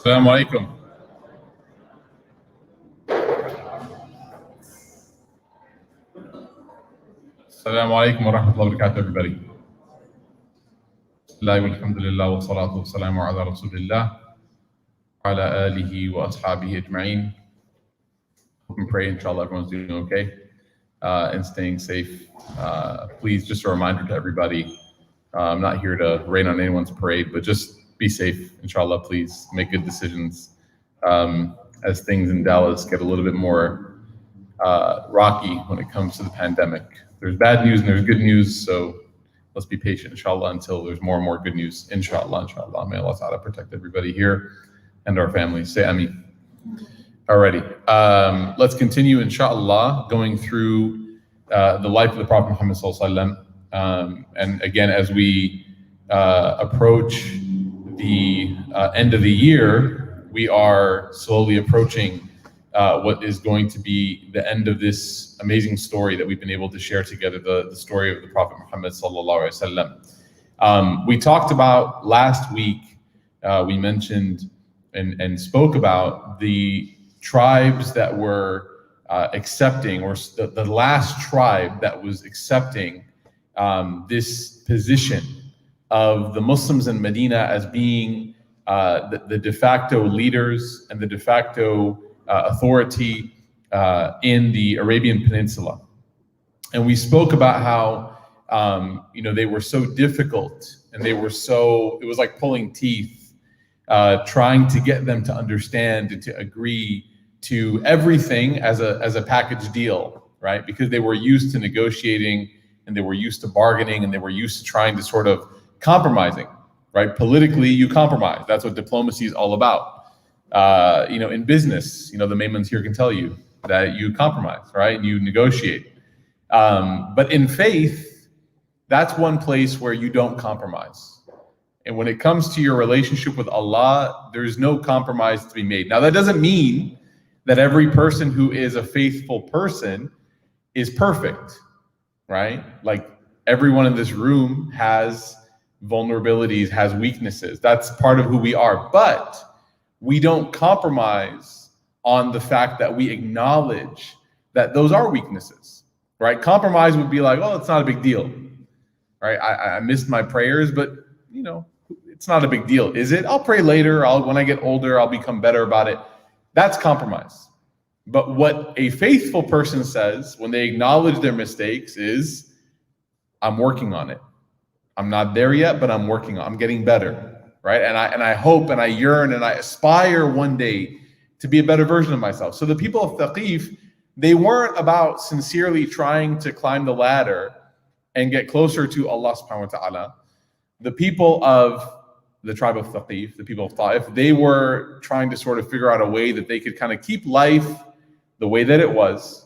Assalamu alaikum. Assalamu alaikum wa rahmatullahi wa barakatuh, everybody. Bismillah walhamdulillah wa salatu wa salamu ala rasulillah wa ala alihi wa ashabihi ajma'in. Hope and pray, inshallah, everyone's doing okay and staying safe. Please, just a reminder to everybody, I'm not here to rain on anyone's parade, but just be safe, inshallah, please. Make good decisions as things in Dallas get a little bit more rocky when it comes to the pandemic. There's bad news and there's good news, so let's be patient, inshallah, until there's more and more good news, inshallah, inshallah. May Allah Ta'ala protect everybody here and our families. Say Ameen. Alrighty, let's continue, inshallah, going through the life of the Prophet Muhammad Sallallahu Alaihi Wasallam. And again, as we approach the end of the year, we are slowly approaching what is going to be the end of this amazing story that we've been able to share together, the story of the Prophet Muhammad Sallallahu Alaihi Wasallam. We talked about last week, we mentioned and spoke about the tribes that were accepting, or the last tribe that was accepting this position of the Muslims in Medina as being the de facto leaders and the de facto authority in the Arabian Peninsula. And we spoke about how they were so difficult, and it was like pulling teeth, trying to get them to understand and to agree to everything as a package deal, right? Because they were used to negotiating, and they were used to bargaining, and they were used to trying to sort of compromising, right? Politically, you compromise. That's what diplomacy is all about. In business, the Maimons here can tell you that you compromise, right? You negotiate. But in faith, that's one place where you don't compromise. And when it comes to your relationship with Allah, there's no compromise to be made. Now, that doesn't mean that every person who is a faithful person is perfect, right? Like everyone in this room has vulnerabilities, has weaknesses. That's part of who we are. But we don't compromise on the fact that we acknowledge that those are weaknesses, right? Compromise would be like, oh, it's not a big deal, right? I missed my prayers, but it's not a big deal, is it? I'll pray later. When I get older, I'll become better about it. That's compromise. But what a faithful person says when they acknowledge their mistakes is, I'm working on it. I'm not there yet, but I'm getting better, right? And I hope and I yearn and I aspire one day to be a better version of myself. So the people of Thaqif, they weren't about sincerely trying to climb the ladder and get closer to Allah subhanahu wa ta'ala. The people of the tribe of Thaqif, the people of Ta'if, they were trying to sort of figure out a way that they could kind of keep life the way that it was,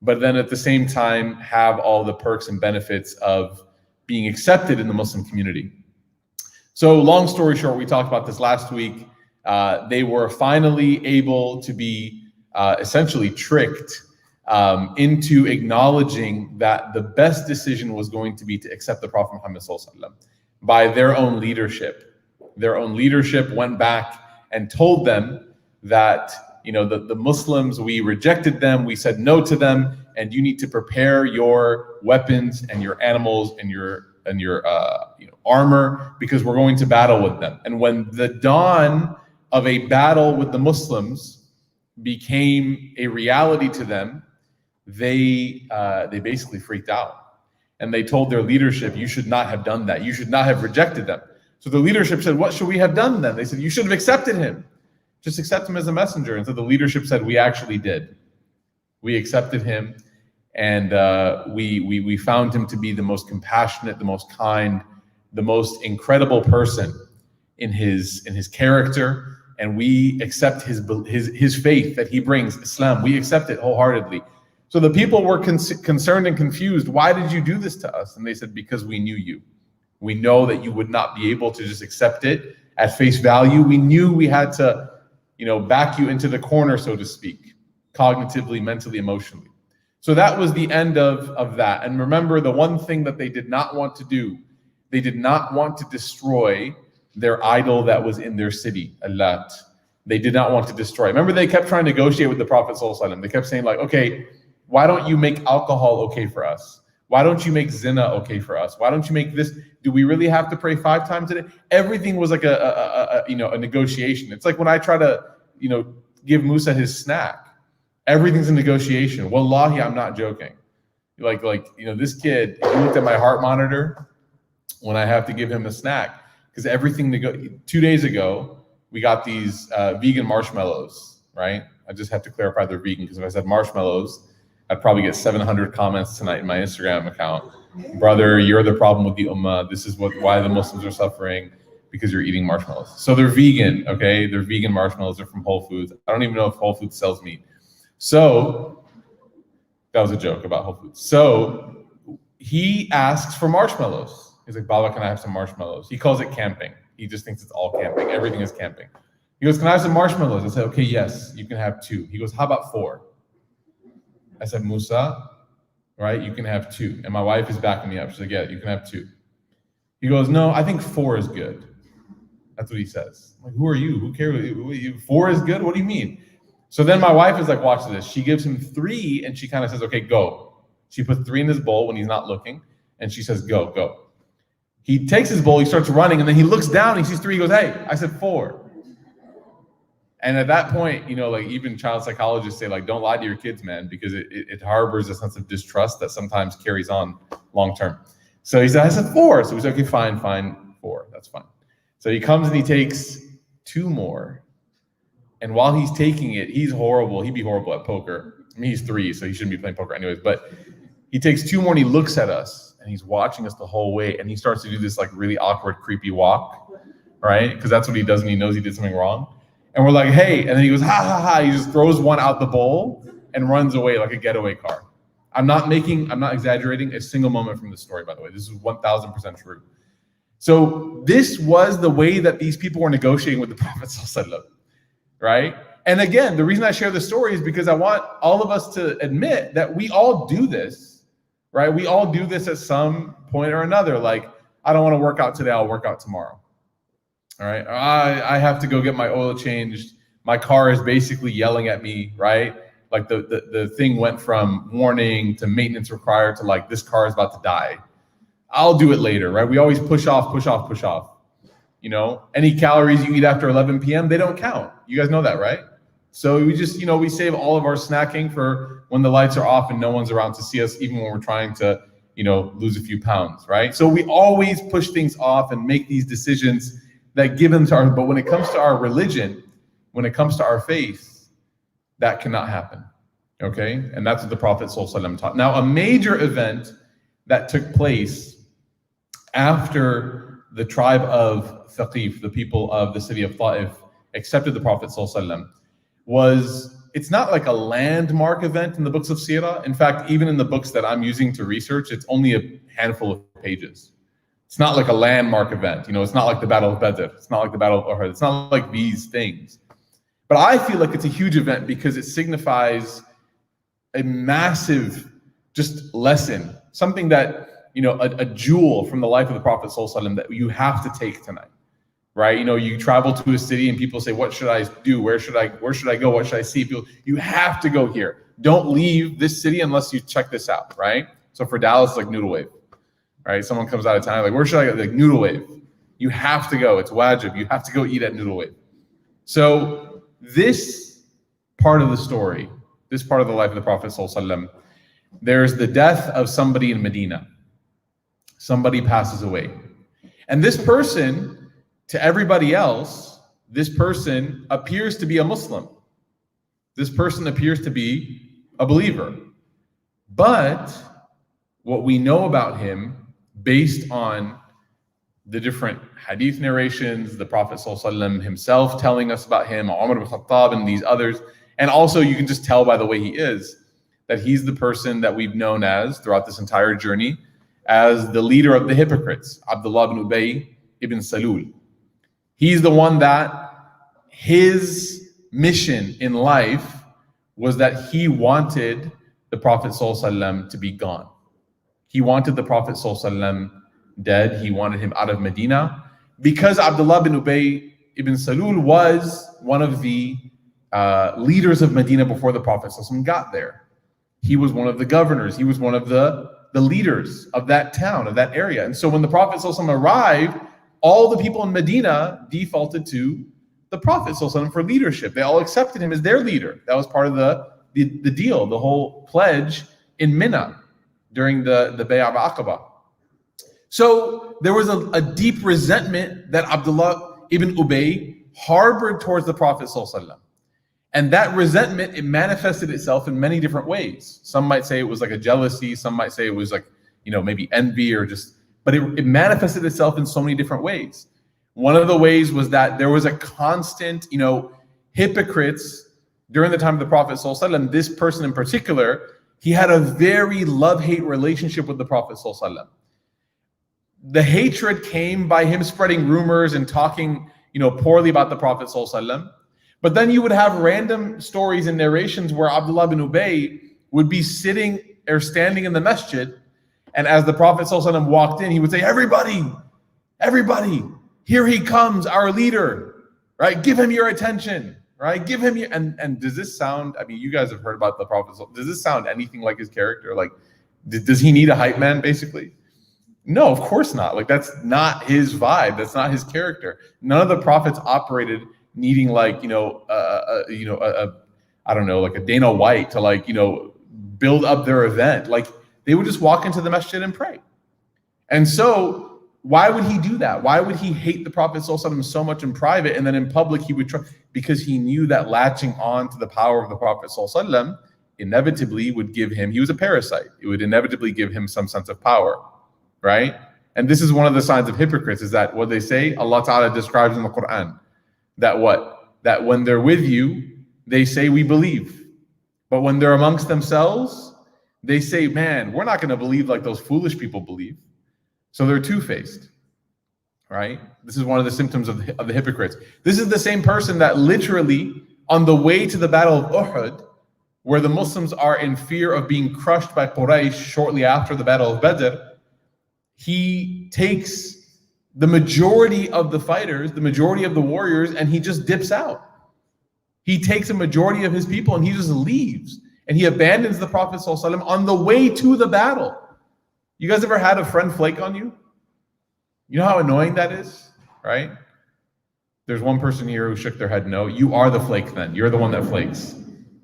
but then at the same time have all the perks and benefits of being accepted in the Muslim community. So long story short, we talked about this last week. They were finally able to be essentially tricked into acknowledging that the best decision was going to be to accept the Prophet Muhammad Sallallahu Alaihi Wasallam by their own leadership. Their own leadership went back and told them that, the Muslims, we rejected them, we said no to them, and you need to prepare your weapons and your animals and your armor, because we're going to battle with them. And when the dawn of a battle with the Muslims became a reality to them, they basically freaked out. And they told their leadership, you should not have done that. You should not have rejected them. So the leadership said, what should we have done then? They said, you should have accepted him. Just accept him as a messenger. And so the leadership said, we actually did. We accepted him, and we found him to be the most compassionate, the most kind, the most incredible person in his character, and we accept his faith that he brings, Islam. We accept it wholeheartedly. So the people were concerned and confused. Why did you do this to us? And they said, because we knew you. We know that you would not be able to just accept it at face value. We knew we had to, back you into the corner, so to speak, cognitively, mentally, emotionally. So that was the end of that. And remember, the one thing that they did not want to do, they did not want to destroy their idol that was in their city, Allat. They did not want to destroy. Remember, they kept trying to negotiate with the Prophet ﷺ. They kept saying, like, okay, why don't you make alcohol okay for us? Why don't you make zina okay for us? Why don't you make this? Do we really have to pray 5 times a day? Everything was like a negotiation. It's like when I try to, give Musa his snack. Everything's a negotiation. Wallahi, I'm not joking. Like this kid, if you looked at my heart monitor when I have to give him a snack, because everything 2 days ago, we got these vegan marshmallows, right? I just have to clarify they're vegan, because if I said marshmallows, I'd probably get 700 comments tonight in my Instagram account. Brother, you're the problem with the ummah. This is why the Muslims are suffering, because you're eating marshmallows. So they're vegan, okay? They're vegan marshmallows. They're from Whole Foods. I don't even know if Whole Foods sells meat. So that was a joke about Whole Foods. So he asks for marshmallows. He's like, Baba, can I have some marshmallows? He calls it camping. He just thinks it's all camping. Everything is camping. He goes, can I have some marshmallows? I said, okay, yes, you can have 2. He goes, how about 4? I said, Musa, right, you can have 2. And my wife is backing me up. She's like, yeah, you can have 2. He goes, no, I think 4 is good. That's what he says. I'm like, who are you? Who cares? 4 is good? What do you mean? So then my wife is like, watch this. She gives him 3, and she kind of says, okay, go. She puts 3 in his bowl when he's not looking, and she says, go. He takes his bowl, he starts running, and then he looks down, he sees 3, he goes, hey, I said 4. And at that point, even child psychologists say, like, don't lie to your kids, man, because it harbors a sense of distrust that sometimes carries on long term. So he said, I said 4. So he's like, okay, fine, 4. That's fine. So he comes and he takes 2 more. And while he's taking it, he's horrible. He'd be horrible at poker. I mean, he's 3, so he shouldn't be playing poker anyways. But he takes 2 more and he looks at us and he's watching us the whole way. And he starts to do this like really awkward, creepy walk, right? Because that's what he does when he knows he did something wrong. And we're like, hey, and then he goes, ha, ha, ha. He just throws 1 out the bowl and runs away like a getaway car. I'm not exaggerating a single moment from this story, by the way. This is 1000% true. So this was the way that these people were negotiating with the Prophet ﷺ, right? And again, the reason I share this story is because I want all of us to admit that we all do this, right? We all do this at some point or another. Like, I don't want to work out today, I'll work out tomorrow. All right, I have to go get my oil changed. My car is basically yelling at me, right? Like the thing went from warning to maintenance required to like, this car is about to die. I'll do it later, right? We always push off. Any calories you eat after 11 p.m., they don't count. You guys know that, right? So we just, we save all of our snacking for when the lights are off and no one's around to see us, even when we're trying to, lose a few pounds, right? So we always push things off and make these decisions that give them to but when it comes to our religion, when it comes to our faith, that cannot happen, okay? And that's what the Prophet ﷺ taught. Now, a major event that took place after the tribe of Thaqif, the people of the city of Ta'if, accepted the Prophet ﷺ, it's not like a landmark event in the books of Sirah. In fact, even in the books that I'm using to research, it's only a handful of pages. It's not like a landmark event. It's not like the Battle of Badr. It's not like the Battle of Uhud. It's not like these things. But I feel like it's a huge event because it signifies a massive just lesson, something that, a jewel from the life of the Prophet ﷺ that you have to take tonight, right? You travel to a city and people say, what should I do? Where should I go? What should I see? People, you have to go here. Don't leave this city unless you check this out, right? So for Dallas, it's like Noodle Wave. Right? Someone comes out of town, like, where should I go? Like, Noodle Wave. You have to go. It's wajib. You have to go eat at Noodle Wave. So this part of the story, this part of the life of the Prophet ﷺ, there's the death of somebody in Medina. Somebody passes away. And this person, to everybody else, this person appears to be a Muslim. This person appears to be a believer. But what we know about him, based on the different hadith narrations, the Prophet ﷺ himself telling us about him, Umar ibn Khattab and these others, and also you can just tell by the way he is, that he's the person that we've known as, throughout this entire journey, as the leader of the hypocrites, Abdullah ibn Ubay ibn Salul. He's the one that his mission in life was that he wanted the Prophet ﷺ to be gone. He wanted the Prophet ﷺ dead. He wanted him out of Medina, because Abdullah ibn Ubay ibn Salul was one of the leaders of Medina before the Prophet ﷺ got there. He was one of the governors. He was one of the leaders of that town, of that area. And so when the Prophet ﷺ arrived, all the people in Medina defaulted to the Prophet ﷺ for leadership. They all accepted him as their leader. That was part of the deal, the whole pledge in Mina during the Bay'ah al-Aqaba. So there was a deep resentment that Abdullah ibn Ubay harbored towards the Prophet ﷺ. And that resentment, it manifested itself in many different ways. Some might say it was like a jealousy. Some might say it was like, maybe envy or just, but it manifested itself in so many different ways. One of the ways was that there was a constant, hypocrites during the time of the Prophet ﷺ. This person in particular, he had a very love-hate relationship with the Prophet ﷺ. The hatred came by him spreading rumors and talking, poorly about the Prophet ﷺ. But then you would have random stories and narrations where Abdullah bin Ubay would be sitting or standing in the masjid, and as the Prophet ﷺ walked in, he would say, everybody, here he comes, our leader, right? Give him your attention, right? Give him your, and does this sound, you guys have heard about the Prophet, does this sound anything like his character? Like, does he need a hype man, basically? No, of course not. Like, that's not his vibe. That's not his character. None of the prophets operated needing like, I don't know, like a Dana White to build up their event. Like, they would just walk into the masjid and pray. And so why would he do that? Why would he hate the Prophet ﷺ so much in private, and then in public he would try? Because he knew that latching on to the power of the Prophet ﷺ inevitably would give him, he was a parasite. It would inevitably give him some sense of power, right? And this is one of the signs of hypocrites, is that what they say, Allah Ta'ala describes in the Quran, that what? That when they're with you, they say, we believe. But when they're amongst themselves, they say, man, we're not going to believe like those foolish people believe. So they're two-faced, right? This is one of the symptoms of the hypocrites. This is the same person that literally, on the way to the Battle of Uhud, where the Muslims are in fear of being crushed by Quraysh shortly after the Battle of Badr, he takes the majority of the fighters, the majority of the warriors, and he just dips out. He takes a majority of his people and he just leaves. And he abandons the Prophet ﷺ on the way to the battle. You guys ever had a friend flake on you? You know how annoying that is, right? There's one person here who shook their head no. You are the flake then. You're the one that flakes,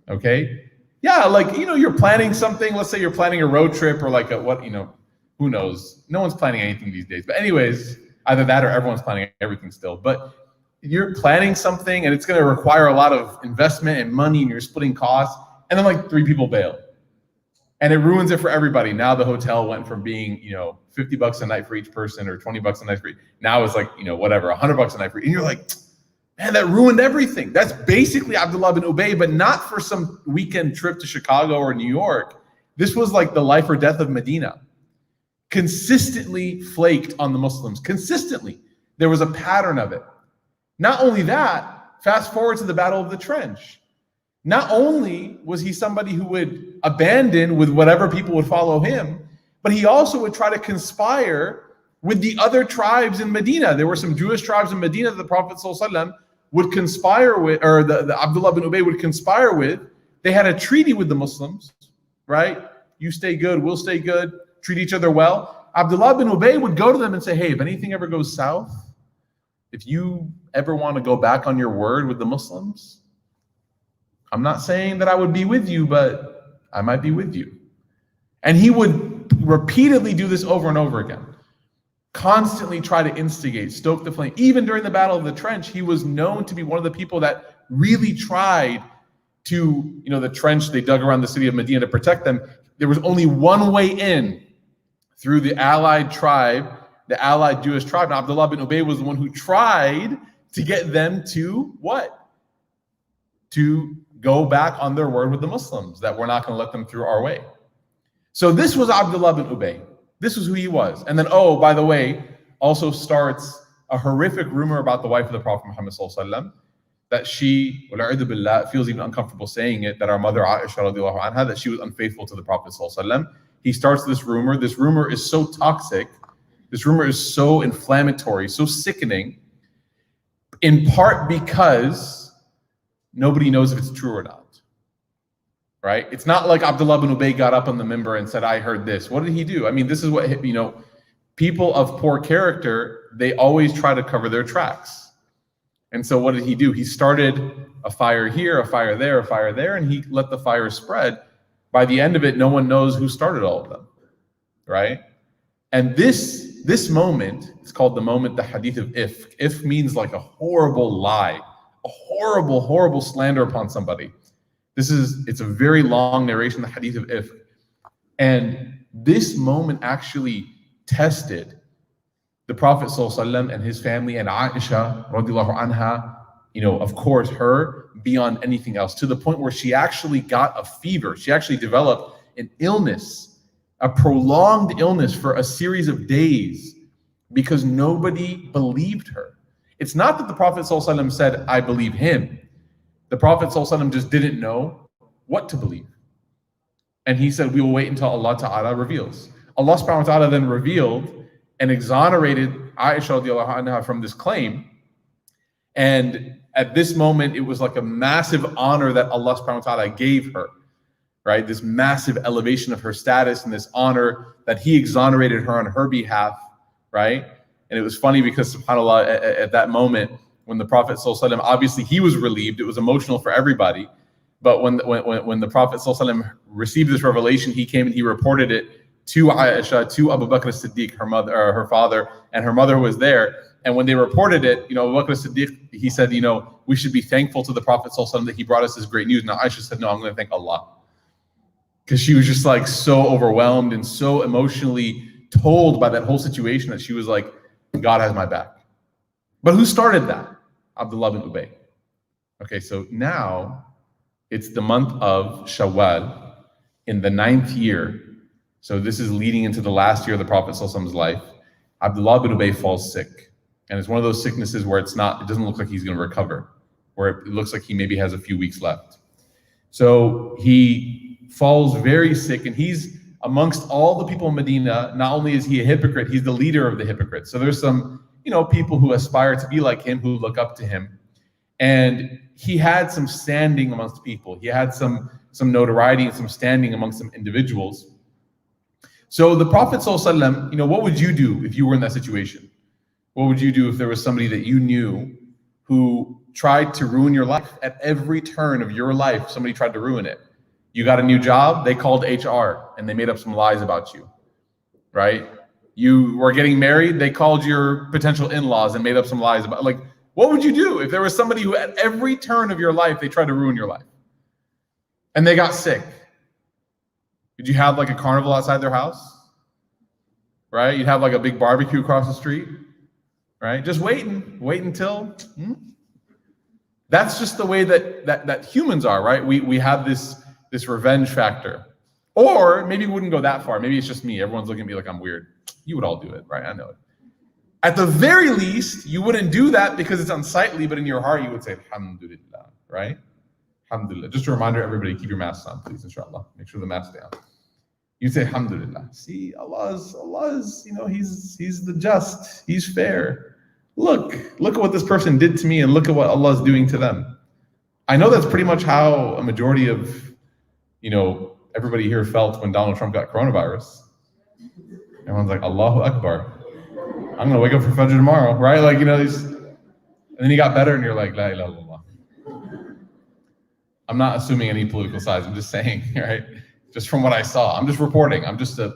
okay? Yeah, like, you're planning something. Let's say you're planning a road trip or like who knows? No one's planning anything these days. But anyways, either that or everyone's planning everything still. But you're planning something and it's going to require a lot of investment and money, and you're splitting costs, and then like 3 people bail. And it ruins it for everybody. Now the hotel went from being, $50 a night for each person or $20 a night for each. Now it's like, whatever, $100 a night for each. And you're like, man, that ruined everything. That's basically Abdullah bin Ubay, but not for some weekend trip to Chicago or New York. This was like the life or death of Medina. Consistently flaked on the Muslims. Consistently. There was a pattern of it. Not only that, fast forward to the Battle of the Trench. Not only was he somebody who would abandon with whatever people would follow him, but he also would try to conspire with the other tribes in Medina. There were some Jewish tribes in Medina that the Prophet ﷺ would conspire with, or the Abdullah bin Ubay would conspire with. They had a treaty with the Muslims, right? You stay good, we'll stay good, treat each other well. Abdullah bin Ubay would go to them and say, hey, if anything ever goes south, if you ever want to go back on your word with the Muslims, I'm not saying that I would be with you, but I might be with you. And he would repeatedly do this over and over again. Constantly try to instigate, stoke the flame. Even during the Battle of the Trench, he was known to be one of the people that really tried to, the trench they dug around the city of Medina to protect them, there was only one way in, through the allied tribe, the allied Jewish tribe. And Abdullah bin Ubay was the one who tried to get them to what? To go back on their word with the Muslims, that we're not going to let them through our way. So this was Abdullah bin Ubay. This was who he was. And then, oh, by the way, also starts a horrific rumor about the wife of the Prophet Muhammad ﷺ, that she, wal'a'udhu billah, feels even uncomfortable saying it, that our mother Aisha radiallahu anha, that she was unfaithful to the Prophet ﷺ. He starts this rumor. This rumor is so toxic. This rumor is so inflammatory, so sickening, in part because nobody knows if it's true or not, right? It's not like Abdullah bin Ubay got up on the minbar and said, I heard this. What did he do? I mean, this is what, people of poor character, they always try to cover their tracks. And so what did he do? He started a fire here, a fire there, and he let the fire spread. By the end of it, no one knows who started all of them, right? And this moment, it's called the moment, the hadith of ifk. Ifk means like a horrible lie, a horrible, horrible slander upon somebody. It's a very long narration, the hadith of ifk. And this moment actually tested the Prophet ﷺ and his family, and Aisha radiallahu anha, of course, her beyond anything else, to the point where she actually got a fever. She actually developed an illness, a prolonged illness for a series of days, because nobody believed her. It's not that the Prophet ﷺ said, I believe him. The Prophet ﷺ just didn't know what to believe. And he said, we will wait until Allah Ta'ala reveals. Allah subhanahu wa ta'ala then revealed and exonerated Aisha radiallahu anha from this claim. And at this moment, it was like a massive honor that Allah subhanahu wa ta'ala gave her, right? This massive elevation of her status and this honor that he exonerated her on her behalf, right? And it was funny because, subhanAllah, at that moment, when the Prophet ﷺ, obviously he was relieved, it was emotional for everybody. But when the Prophet ﷺ received this revelation, he came and he reported it to Aisha, to Abu Bakr as-Siddiq, her mother, or her father, and her mother who was there. And when they reported it, Abu Bakr as-Siddiq, he said, we should be thankful to the Prophet ﷺ that he brought us this great news. Now Aisha said, no, I'm going to thank Allah. Because she was just like so overwhelmed and so emotionally told by that whole situation that she was like, God has my back. But who started that? Abdullah bin Ubay. Okay, so now it's the month of Shawwal in the 9th year. So this is leading into the last year of the Prophet ﷺ's life. Abdullah bin Ubay falls sick. And it's one of those sicknesses where it doesn't look like he's going to recover, where it looks like he maybe has a few weeks left. So he falls very sick, and he's amongst all the people in Medina. Not only is he a hypocrite, he's the leader of the hypocrites. So there's some, people who aspire to be like him, who look up to him. And he had some standing amongst people. He had some notoriety and some standing amongst some individuals. So the Prophet ﷺ, what would you do if you were in that situation? What would you do if there was somebody that you knew who tried to ruin your life? At every turn of your life, somebody tried to ruin it. You got a new job, they called HR and they made up some lies about you, right? You were getting married, they called your potential in-laws and made up some lies about, what would you do if there was somebody who at every turn of your life, they tried to ruin your life and they got sick? Did you have like a carnival outside their house, right? You'd have like a big barbecue across the street, right? Just wait until, That's just the way that humans are, right? We have this revenge factor. Or maybe we wouldn't go that far. Maybe it's just me. Everyone's looking at me like I'm weird. You would all do it, right? I know it. At the very least, you wouldn't do that because it's unsightly, but in your heart, you would say, Alhamdulillah, right? Alhamdulillah. Just a reminder, everybody, keep your masks on, please, inshallah. Make sure the mask's down. You say, Alhamdulillah. See, Allah's, he's the just, he's fair. Look at what this person did to me and look at what Allah's doing to them. I know that's pretty much how a majority of, everybody here felt when Donald Trump got coronavirus. Everyone's like, Allahu Akbar. I'm going to wake up for Fajr tomorrow, right? And then he got better and you're like, La ilaha illallah. I'm not assuming any political sides. I'm just saying, right? Just from what I saw, I'm just reporting. I'm just a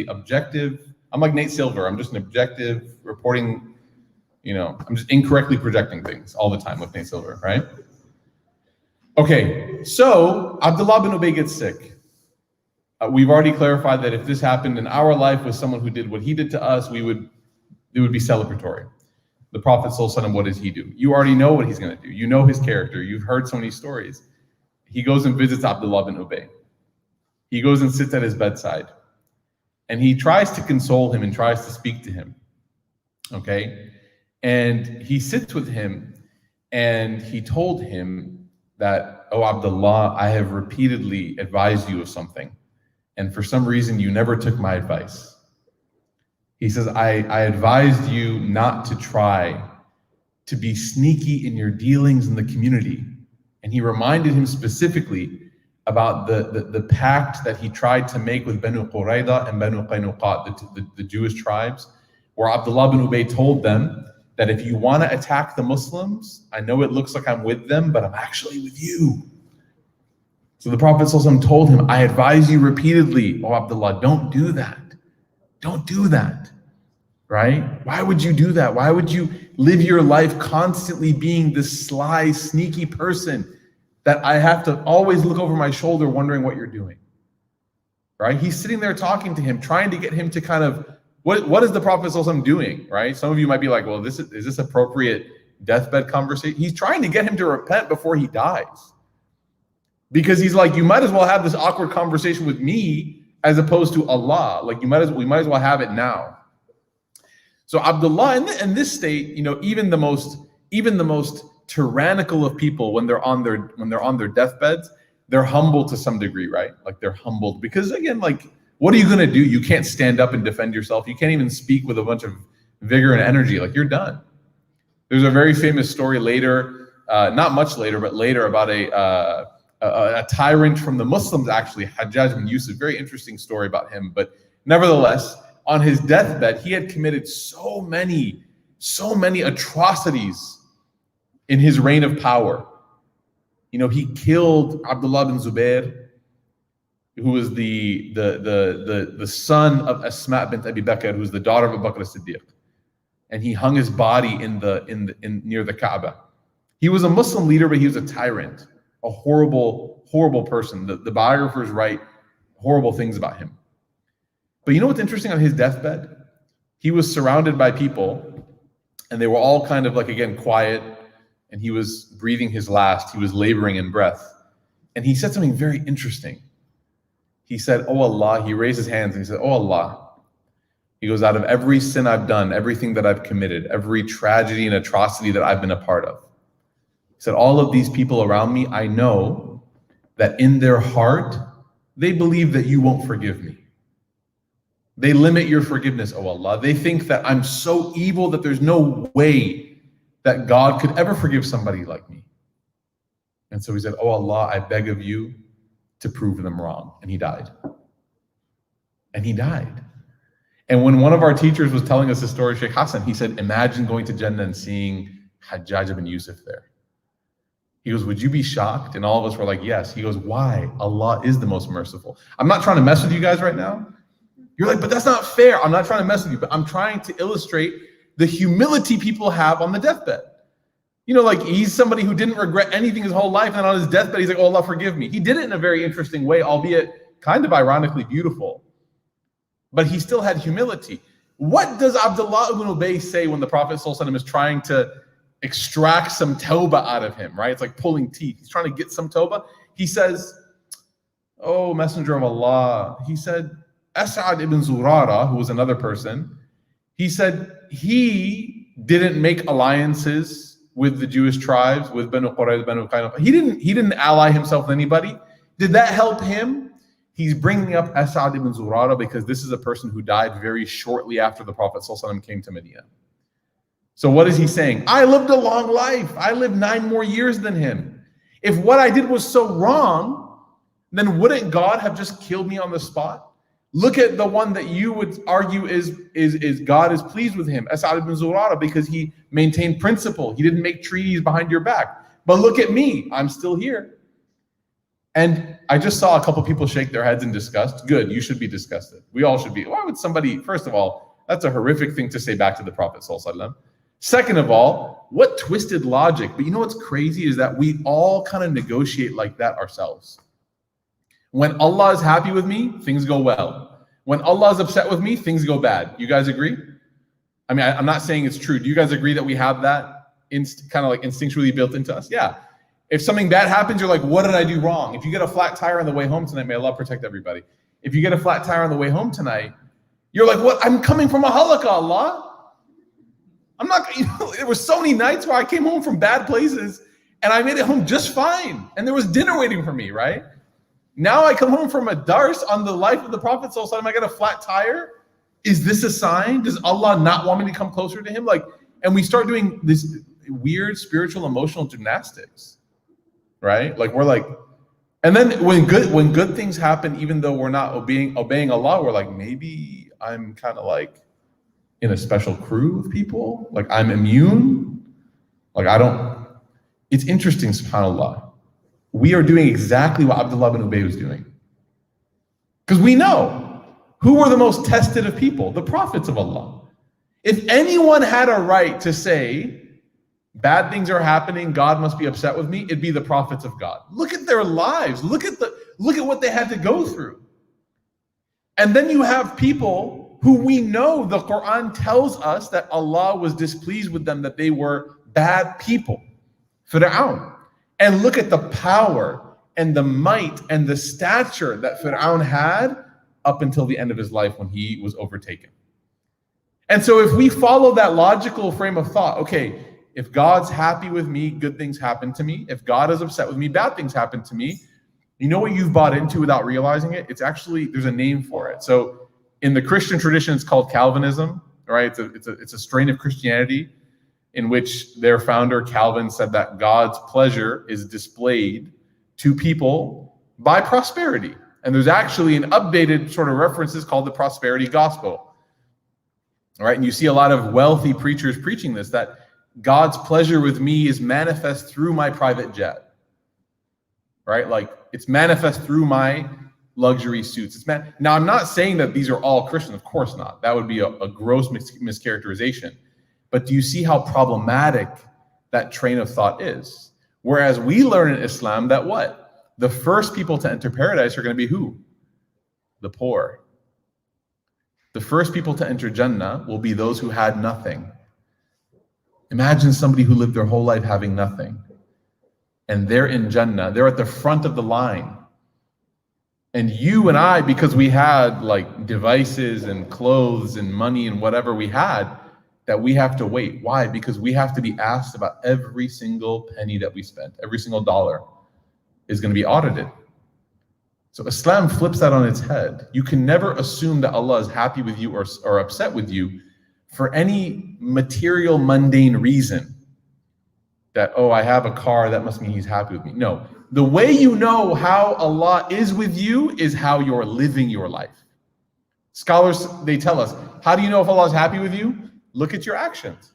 objective. I'm like Nate Silver. I'm just an objective reporting. I'm just incorrectly projecting things all the time with Nate Silver, right? Okay, so Abdullah bin Ubay gets sick. We've already clarified that if this happened in our life with someone who did what he did to us, it would be celebratory. The Prophet ﷺ, what does he do? You already know what he's going to do. You know his character. You've heard so many stories. He goes and visits Abdullah bin Ubay. He goes and sits at his bedside. And he tries to console him and tries to speak to him. Okay? And he sits with him and he told him that, oh, Abdullah, I have repeatedly advised you of something. And for some reason, you never took my advice. He says, I advised you not to try to be sneaky in your dealings in the community. And he reminded him specifically about the pact that he tried to make with Banu Qurayda and Banu Qaynuqa, the Jewish tribes, where Abdullah bin Ubay told them that if you want to attack the Muslims, I know it looks like I'm with them, but I'm actually with you. So the Prophet ﷺ told him, I advise you repeatedly, oh Abdullah, don't do that. Don't do that, right? Why would you do that? Why would you live your life constantly being this sly, sneaky person that I have to always look over my shoulder wondering what you're doing, right? He's sitting there talking to him, trying to get him to kind of, what is the Prophet ﷺ doing, right? Some of you might be like, well, is this appropriate deathbed conversation? He's trying to get him to repent before he dies. Because he's like, you might as well have this awkward conversation with me as opposed to Allah. Like we might as well have it now. So Abdullah, in this state, even the most tyrannical of people, when they're on their deathbeds, they're humble to some degree, right? Like they're humbled because, again, like, what are you going to do? You can't stand up and defend yourself. You can't even speak with a bunch of vigor and energy. Like, you're done. There's a very famous story later, not much later, but later, about a tyrant from the Muslims, actually, Hajjaj bin Yusuf. Very interesting story about him. But nevertheless, on his deathbed, he had committed so many atrocities in his reign of power. He killed Abdullah bin Zubair, who was the son of Asma bint Abi Bakr, who was the daughter of Abu Bakr as-Siddiq. And he hung his body in near the Kaaba. He was a Muslim leader, but he was a tyrant, a horrible person. The biographers write horrible things about him. But you know what's interesting on his deathbed? He was surrounded by people, and they were all kind of like, again, quiet, and he was breathing his last. He was laboring in breath. And he said something very interesting. He said, oh Allah, he raised his hands and he said, oh Allah. He goes, out of every sin I've done, everything that I've committed, every tragedy and atrocity that I've been a part of. He said, all of these people around me, I know that in their heart, they believe that you won't forgive me. They limit your forgiveness, oh Allah. They think that I'm so evil that there's no way that God could ever forgive somebody like me. And so he said, oh Allah, I beg of you to prove them wrong. And he died. And he died. And when one of our teachers was telling us the story, Sheikh Hassan, he said, imagine going to Jannah and seeing Hajjaj bin Yusuf there. He goes, would you be shocked? And all of us were like, yes. He goes, why? Allah is the most merciful. I'm not trying to mess with you guys right now. You're like, but that's not fair. I'm not trying to mess with you, but I'm trying to illustrate the humility people have on the deathbed. Like, he's somebody who didn't regret anything his whole life, and on his deathbed, he's like, oh, Allah, forgive me. He did it in a very interesting way, albeit kind of ironically beautiful. But he still had humility. What does Abdullah ibn Ubay say when the Prophet ﷺ is trying to extract some tawbah out of him, right? It's like pulling teeth. He's trying to get some tawbah. He says, oh, Messenger of Allah. He said, As'ad ibn Zurara, who was another person, he said he didn't make alliances with the Jewish tribes, with Banu Qurayza, Banu Qaynuqa. He didn't ally himself with anybody. Did that help him? He's bringing up As'ad ibn Zurara because this is a person who died very shortly after the Prophet ﷺ came to Medina. So what is he saying? I lived a long life. I lived 9 more years than him. If what I did was so wrong, then wouldn't God have just killed me on the spot? Look at the one that you would argue is God is pleased with him, As'ad ibn Zurara, because he maintained principle. He didn't make treaties behind your back. But look at me, I'm still here. And I just saw a couple people shake their heads in disgust. Good, you should be disgusted. We all should be. Why would somebody, first of all, that's a horrific thing to say back to the Prophet ﷺ. Second of all, what twisted logic? But you know what's crazy is that we all kind of negotiate like that ourselves. When Allah is happy with me, things go well. When Allah is upset with me, things go bad. You guys agree? I mean, I'm not saying it's true. Do you guys agree that we have that kind of like instinctually built into us? Yeah. If something bad happens, you're like, what did I do wrong? If you get a flat tire on the way home tonight, may Allah protect everybody. If you get a flat tire on the way home tonight, you're like, what? I'm coming from a halakha, Allah. I'm not, there were so many nights where I came home from bad places and I made it home just fine. And there was dinner waiting for me, right? Now I come home from a dars on the life of the Prophet, I get a flat tire. Is this a sign? Does Allah not want me to come closer to him? Like, and we start doing this weird spiritual emotional gymnastics, right? Like we're like, and then when good things happen, even though we're not obeying Allah, we're like, maybe I'm kind of like in a special crew of people, like I'm immune. Like it's interesting, subhanAllah. We are doing exactly what Abdullah bin Ubay was doing. Because we know who were the most tested of people, the prophets of Allah. If anyone had a right to say, bad things are happening, God must be upset with me, it'd be the prophets of God. Look at their lives. Look at what they had to go through. And then you have people who we know the Quran tells us that Allah was displeased with them, that they were bad people. Fir'aun. And look at the power and the might and the stature that Fir'aun had up until the end of his life when he was overtaken. And so if we follow that logical frame of thought, okay, if God's happy with me, good things happen to me. If God is upset with me, bad things happen to me. You know what you've bought into without realizing it? It's actually, there's a name for it. So in the Christian tradition, it's called Calvinism, right? It's a strain of Christianity in which their founder, Calvin, said that God's pleasure is displayed to people by prosperity. And there's actually an updated sort of references called the prosperity gospel. All right, and you see a lot of wealthy preachers preaching this, that God's pleasure with me is manifest through my private jet. Right? Like it's manifest through my luxury suits. Now, I'm not saying that these are all Christian. Of course not. That would be a gross mischaracterization. But do you see how problematic that train of thought is? Whereas we learn in Islam that what? The first people to enter paradise are going to be who? The poor. The first people to enter Jannah will be those who had nothing. Imagine somebody who lived their whole life having nothing. And they're in Jannah. They're at the front of the line. And you and I, because we had like devices and clothes and money and whatever we had, that we have to wait. Why? Because we have to be asked about every single penny that we spent. Every single dollar is going to be audited. So Islam flips that on its head. You can never assume that Allah is happy with you or upset with you for any material, mundane reason. That, oh, I have a car, that must mean he's happy with me. No. The way you know how Allah is with you is how you're living your life. Scholars, they tell us, how do you know if Allah is happy with you? Look at your actions.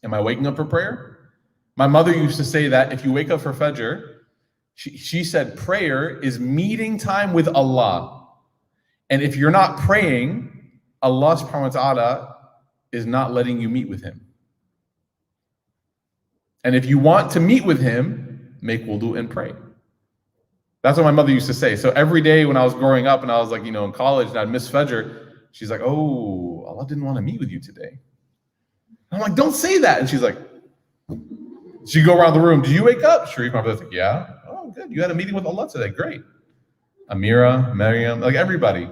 Am I waking up for prayer? My mother used to say that if you wake up for Fajr, she said prayer is meeting time with Allah. And if you're not praying, Allah subhanahu wa ta'ala is not letting you meet with him. And if you want to meet with him, make wudu and pray. That's what my mother used to say. So every day when I was growing up and I was like, in college and I'd miss Fajr, she's like, oh, Allah didn't want to meet with you today. I'm like, don't say that. And she's like, she'd go around the room. Do you wake up? Sharif, my brother's like, yeah. Oh, good. You had a meeting with Allah today. Great. Amira, Maryam, like everybody.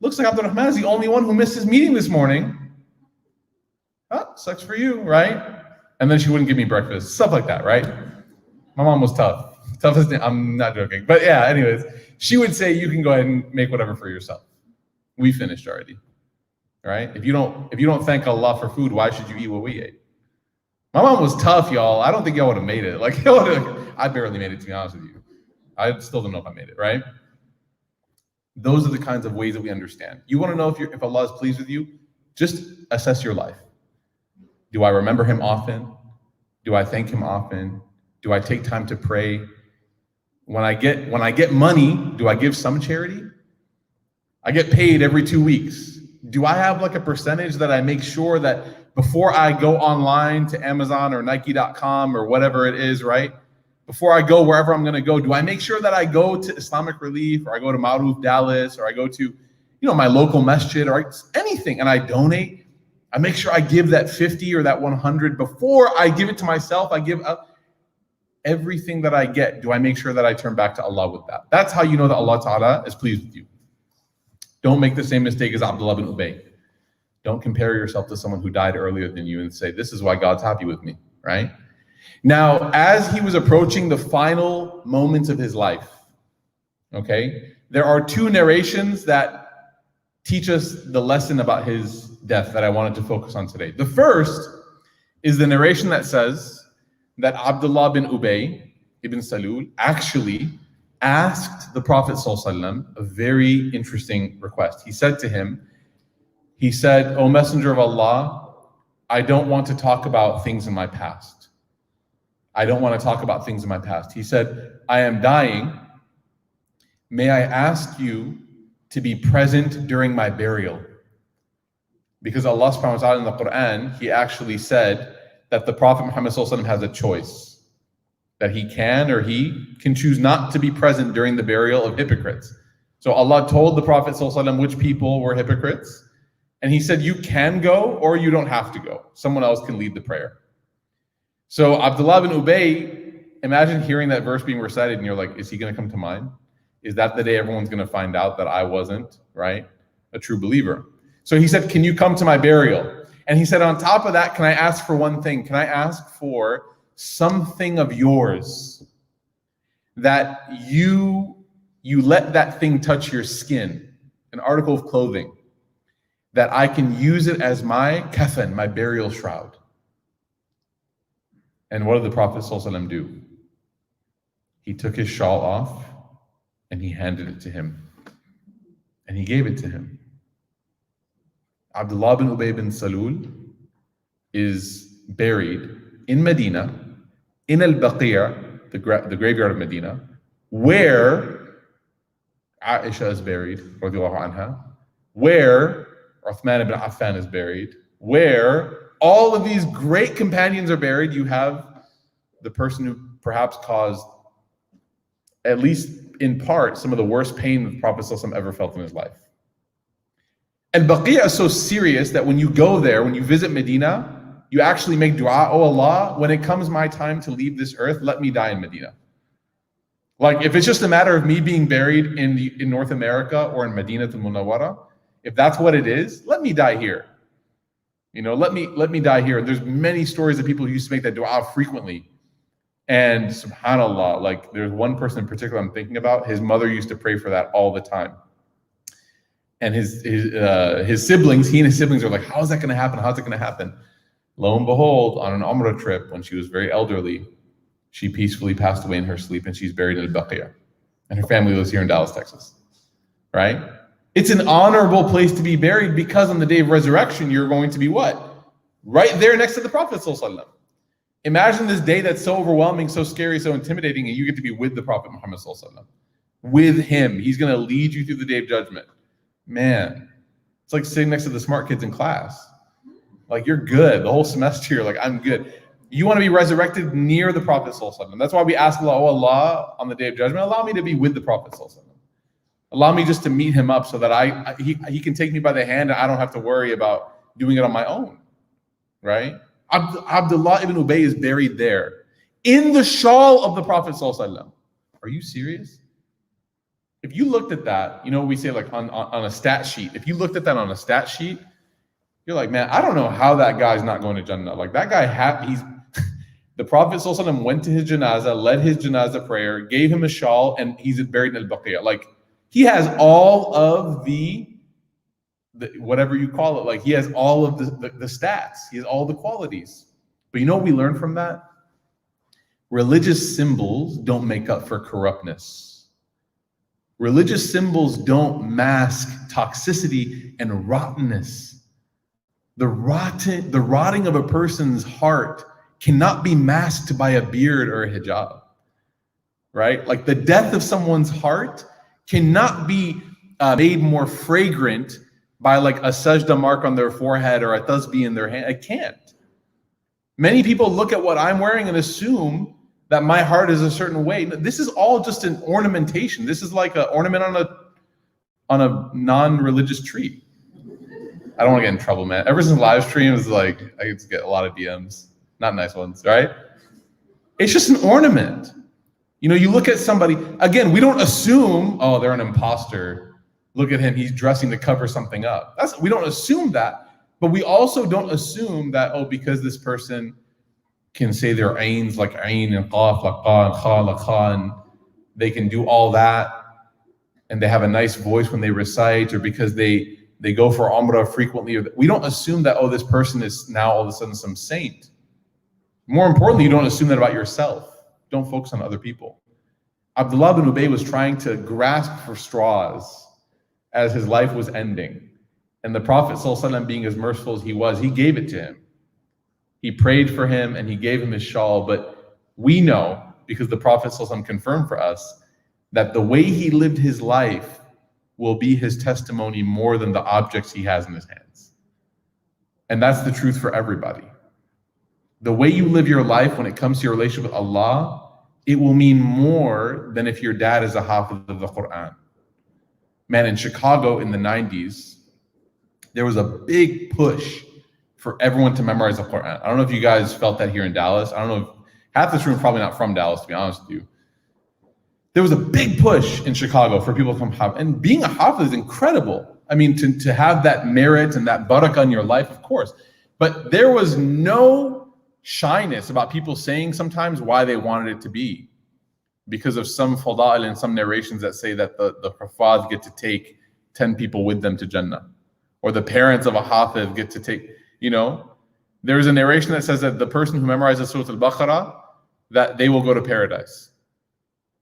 Looks like Abdul Rahman is the only one who missed his meeting this morning. Oh, sucks for you, right? And then she wouldn't give me breakfast. Stuff like that, right? My mom was tough. Toughest thing. I'm not joking. But yeah, anyways, she would say, you can go ahead and make whatever for yourself. We finished already, right? If you don't thank Allah for food, why should you eat what we ate? My mom was tough, y'all. I don't think y'all would have made it. Like, I barely made it, to be honest with you. I still don't know if I made it, right? Those are the kinds of ways that we understand. You want to know if Allah is pleased with you? Just assess your life. Do I remember him often? Do I thank him often? Do I take time to pray? When I get money, do I give some charity? I get paid every 2 weeks. Do I have like a percentage that I make sure that before I go online to Amazon or Nike.com or whatever it is, right? Before I go wherever I'm going to go, do I make sure that I go to Islamic Relief, or I go to Maruf Dallas, or I go to, my local masjid or anything, and I donate? I make sure I give that 50 or that 100 before I give it to myself. I give up everything that I get. Do I make sure that I turn back to Allah with that? That's how you know that Allah Ta'ala is pleased with you. Don't make the same mistake as Abdullah bin Ubay. Don't compare yourself to someone who died earlier than you and say, this is why God's happy with me, right? Now, as he was approaching the final moments of his life, okay, there are two narrations that teach us the lesson about his death that I wanted to focus on today. The first is the narration that says that Abdullah bin Ubay ibn Salul actually asked the Prophet ﷺ a very interesting request. He said to him, O Messenger of Allah, I don't want to talk about things in my past. I don't want to talk about things in my past. He said, I am dying. May I ask you to be present during my burial? Because Allah subhanahu wa ta'ala in the Quran, he actually said that the Prophet Muhammad ﷺ has a choice, that he can or he can choose not to be present during the burial of hypocrites. So Allah told the Prophet ﷺ which people were hypocrites, and he said, you can go or you don't have to go. Someone else can lead the prayer. So Abdullah bin Ubay, imagine hearing that verse being recited and you're like, is he going to come to mind? Is that the day everyone's going to find out that I wasn't, right, a true believer? So he said, can you come to my burial? And he said, on top of that, can I ask for one thing? Can I ask for something of yours that you let that thing touch your skin, an article of clothing, that I can use it as my kafan, my burial shroud? And what did the Prophet ﷺ do? He took his shawl off and he handed it to him. And he gave it to him. Abdullah bin Ubay bin Salul is buried in Medina, in Al-Baqi', the graveyard of Medina, where Aisha is buried, radiallahu anha, where Uthman ibn Affan is buried, where all of these great companions are buried. You have the person who perhaps caused, at least in part, some of the worst pain the Prophet ﷺ ever felt in his life. And Baqi' is so serious that when you go there, when you visit Medina, you actually make dua, oh Allah, when it comes my time to leave this earth, let me die in Medina. Like if it's just a matter of me being buried in North America or in Medina al-Munawwara, if that's what it is, let me die here. Let me die here. There's many stories of people who used to make that dua frequently. And subhanAllah, like there's one person in particular I'm thinking about, his mother used to pray for that all the time. And his siblings, he and his siblings are like, how is that going to happen? How's it going to happen? Lo and behold, on an Umrah trip, when she was very elderly, she peacefully passed away in her sleep and she's buried in Al-Baqi'. And her family lives here in Dallas, Texas, right? It's an honorable place to be buried because on the day of resurrection, you're going to be what? Right there next to the Prophet ﷺ. Imagine this day that's so overwhelming, so scary, so intimidating, and you get to be with the Prophet Muhammad ﷺ. With him. He's going to lead you through the day of judgment. Man, it's like sitting next to the smart kids in class. Like you're good. The whole semester you're like, I'm good. You want to be resurrected near the Prophet ﷺ. That's why we ask Allah, oh Allah, on the day of judgment, allow me to be with the Prophet ﷺ. Allow me just to meet him up so that he can take me by the hand and I don't have to worry about doing it on my own, right? Abdullah ibn Ubay is buried there in the shawl of the Prophet ﷺ. Are you serious? If you looked at that, we say like on a stat sheet. If you looked at that on a stat sheet, you're like, man, I don't know how that guy's not going to Jannah. Like that guy, the Prophet ﷺ went to his janazah, led his janazah prayer, gave him a shawl, and he's buried in Al-Baqi'. Like he has all of the whatever you call it, like he has all of the stats. He has all the qualities. But you know what we learn from that? Religious symbols don't make up for corruptness. Religious symbols don't mask toxicity and rottenness. The rotting of a person's heart cannot be masked by a beard or a hijab, right? Like the death of someone's heart cannot be made more fragrant by like a sajda mark on their forehead or a tasbih in their hand. I can't. Many people look at what I'm wearing and assume that my heart is a certain way. This is all just an ornamentation. This is like an ornament on a non-religious tree. I don't want to get in trouble, man. Ever since live streams, like I get to get a lot of DMs, not nice ones, right? It's just an ornament. You know, you look at somebody, again, we don't assume, oh, they're an imposter. Look at him, he's dressing to cover something up. We don't assume that, but we also don't assume that, oh, because this person can say their ains like ain and qaf like qa and kha like kha, and they can do all that, and they have a nice voice when they recite, or because they go for umrah frequently. We don't assume that, oh, this person is now all of a sudden some saint. More importantly, you don't assume that about yourself. Don't focus on other people. Abdullah bin Ubay was trying to grasp for straws as his life was ending. And the Prophet ﷺ, being as merciful as he was, he gave it to him. He prayed for him and he gave him his shawl. But we know, because the Prophet ﷺ confirmed for us, that the way he lived his life will be his testimony more than the objects he has in his hands. And that's the truth for everybody. The way you live your life when it comes to your relationship with Allah, it will mean more than if your dad is a hafiz of the Quran. Man, in Chicago in the 90s, there was a big push for everyone to memorize the Quran. I don't know if you guys felt that here in Dallas. I don't know if half this room is probably not from Dallas, to be honest with you. There was a big push in Chicago for people to come hafiz. And being a hafiz is incredible. I mean, to have that merit and that barakah in your life, of course. But there was no shyness about people saying sometimes why they wanted it to be, because of some fada'il and some narrations that say that the hafaz get to take 10 people with them to Jannah, or the parents of a hafiz get to take, you know, there's a narration that says that the person who memorizes Surah Al-Baqarah, that they will go to paradise.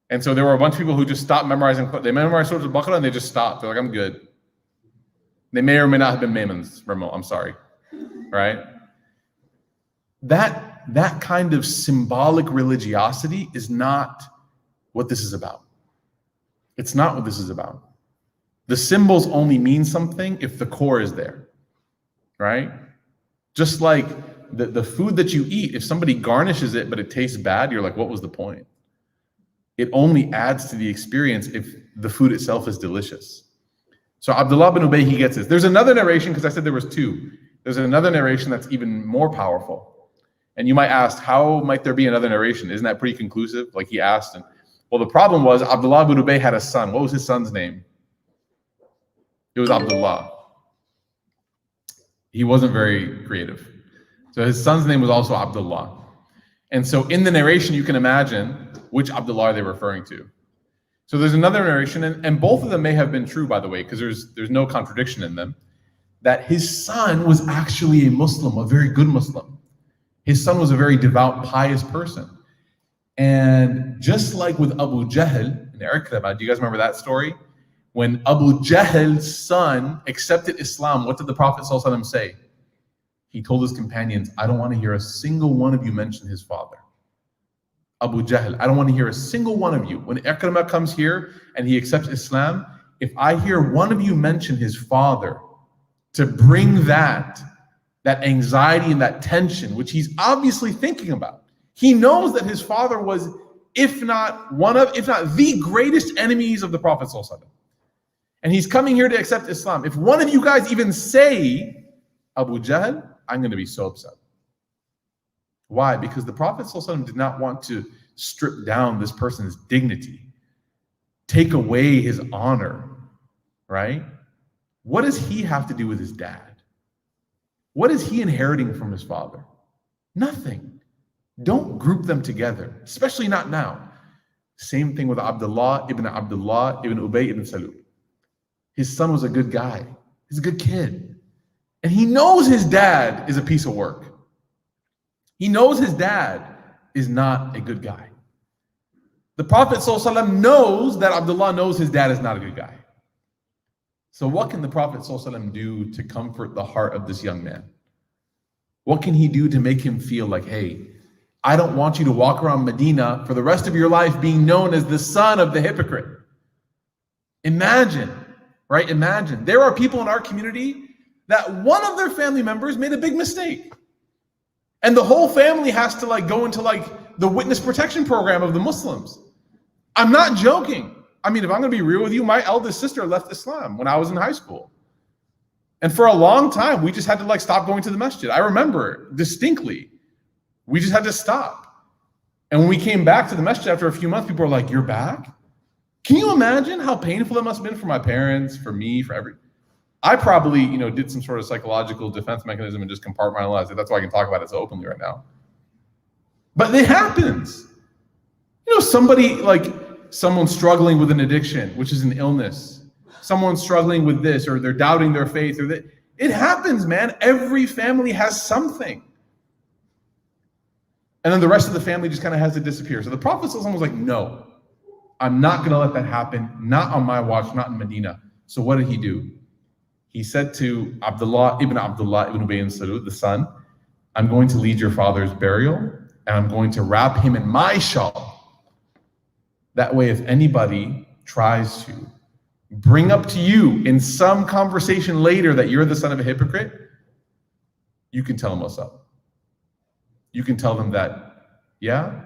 And so there were a bunch of people who just stopped memorizing. They memorized Surah Al-Baqarah and they just stopped. They're like, I'm good. They may or may not have been Maimons, Ramo, I'm sorry, right? That kind of symbolic religiosity is not what this is about. It's not what this is about. The symbols only mean something if the core is there, right? Just like the food that you eat, if somebody garnishes it but it tastes bad, you're like, what was the point? It only adds to the experience if the food itself is delicious. So Abdullah bin Ubay, he gets this. There's another narration, because I said there was two. There's another narration that's even more powerful. And you might ask, how might there be another narration? Isn't that pretty conclusive? Like he asked. And, well, the problem was Abdullah bin Ubay had a son. What was his son's name? It was Abdullah. He wasn't very creative. So his son's name was also Abdullah. And so in the narration, you can imagine which Abdullah are they referring to. So there's another narration, and both of them may have been true, by the way, because there's no contradiction in them, that his son was actually a Muslim, a very good Muslim. His son was a very devout, pious person. And just like with Abu Jahl in Ikrama, do you guys remember that story? When Abu Jahl's son accepted Islam, what did the Prophet ﷺ say? He told his companions, I don't want to hear a single one of you mention his father. Abu Jahl, I don't want to hear a single one of you. When Ikrama comes here and he accepts Islam, if I hear one of you mention his father, to bring that anxiety and that tension, which he's obviously thinking about. He knows that his father was, if not the greatest enemies of the Prophet ﷺ. And he's coming here to accept Islam. If one of you guys even say Abu Jahl, I'm going to be so upset. Why? Because the Prophet ﷺ did not want to strip down this person's dignity, take away his honor, right? What does he have to do with his dad? What is he inheriting from his father? Nothing. Don't group them together, especially not now. Same thing with Abdullah ibn Ubay ibn Salul. His son was a good guy. He's a good kid. And he knows his dad is a piece of work. He knows his dad is not a good guy. The Prophet ﷺ knows that Abdullah knows his dad is not a good guy. So what can the Prophet ﷺ do to comfort the heart of this young man? What can he do to make him feel like, hey, I don't want you to walk around Medina for the rest of your life being known as the son of the hypocrite. Imagine, right? Imagine, there are people in our community that one of their family members made a big mistake. And the whole family has to like go into like the witness protection program of the Muslims. I'm not joking. I mean, if I'm gonna be real with you, my eldest sister left Islam when I was in high school. And for a long time, we just had to like stop going to the masjid. I remember distinctly, we just had to stop. And when we came back to the masjid after a few months, people were like, "You're back?" Can you imagine how painful it must have been for my parents, for me, for every? I probably, did some sort of psychological defense mechanism and just compartmentalized it. That's why I can talk about it so openly right now. But it happens. Somebody like someone struggling with an addiction, which is an illness. Someone struggling with this, or they're doubting their faith, or that. It happens, man. Every family has something. And then the rest of the family just kind of has to disappear. So the Prophet ﷺ was like, no, I'm not going to let that happen. Not on my watch, not in Medina. So what did he do? He said to Abdullah ibn Ubay ibn Salul, the son, I'm going to lead your father's burial, and I'm going to wrap him in my shawl. That way, if anybody tries to bring up to you in some conversation later that you're the son of a hypocrite, you can tell them what's up. You can tell them that, yeah,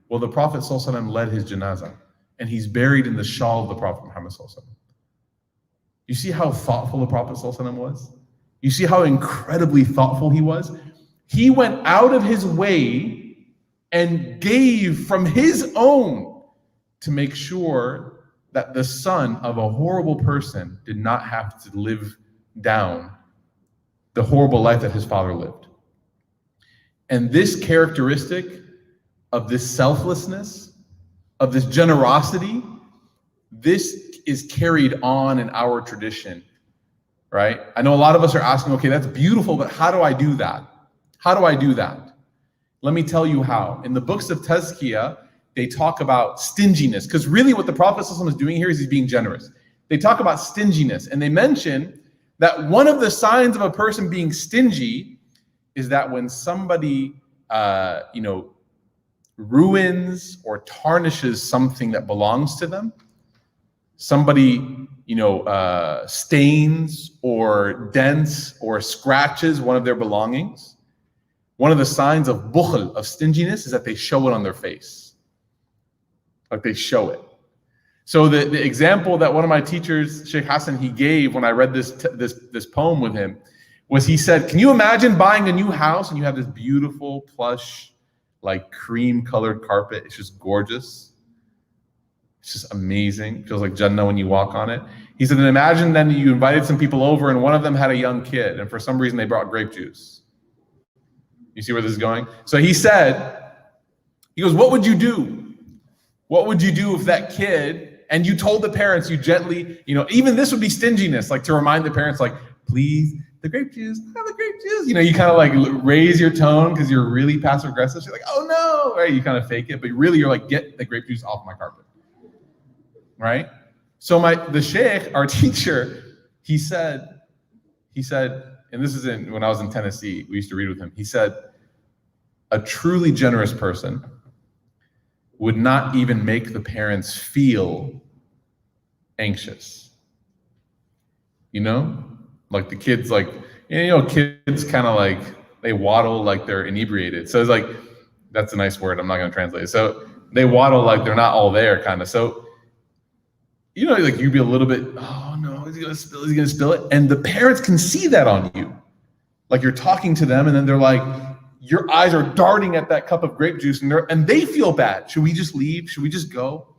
well, the Prophet ﷺ led his janazah, and he's buried in the shawl of the Prophet Muhammad ﷺ. You see how thoughtful the Prophet ﷺ was? You see how incredibly thoughtful he was? He went out of his way and gave from his own to make sure that the son of a horrible person did not have to live down the horrible life that his father lived. And this characteristic of this selflessness, of this generosity, this is carried on in our tradition, right? I know a lot of us are asking, okay, that's beautiful, but how do I do that? How do I do that? Let me tell you how. In the books of Tazkiyah, they talk about stinginess, because really what the Prophet ﷺ is doing here is he's being generous. They talk about stinginess, and they mention that one of the signs of a person being stingy is that when somebody, ruins or tarnishes something that belongs to them, somebody, stains or dents or scratches one of their belongings, one of the signs of bukhl, of stinginess, is that they show it on their face. Like they show it. So the example that one of my teachers, Sheikh Hassan, he gave when I read this poem with him was, he said, can you imagine buying a new house and you have this beautiful plush, like cream colored carpet? It's just gorgeous. It's just amazing. It feels like Jannah when you walk on it. He said, and imagine then you invited some people over and one of them had a young kid and for some reason they brought grape juice. You see where this is going? So he said, he goes, what would you do? What would you do if that kid, and you told the parents, you gently, even this would be stinginess, like to remind the parents, like, please, the grape juice, have the grape juice. You kind of like raise your tone because you're really passive aggressive. You're like, oh no, right? You kind of fake it, but really you're like, get the grape juice off my carpet, right? So the sheikh, our teacher, he said, and this is when I was in Tennessee, we used to read with him. He said, a truly generous person would not even make the parents feel anxious. Like the kids, like, kids kind of like, they waddle like they're inebriated. So it's like, that's a nice word, I'm not gonna translate it. So they waddle like they're not all there, kind of. So, like you'd be a little bit, oh no, is he gonna spill it? And the parents can see that on you. Like you're talking to them and then they're like, your eyes are darting at that cup of grape juice and they feel bad. Should we just leave? Should we just go?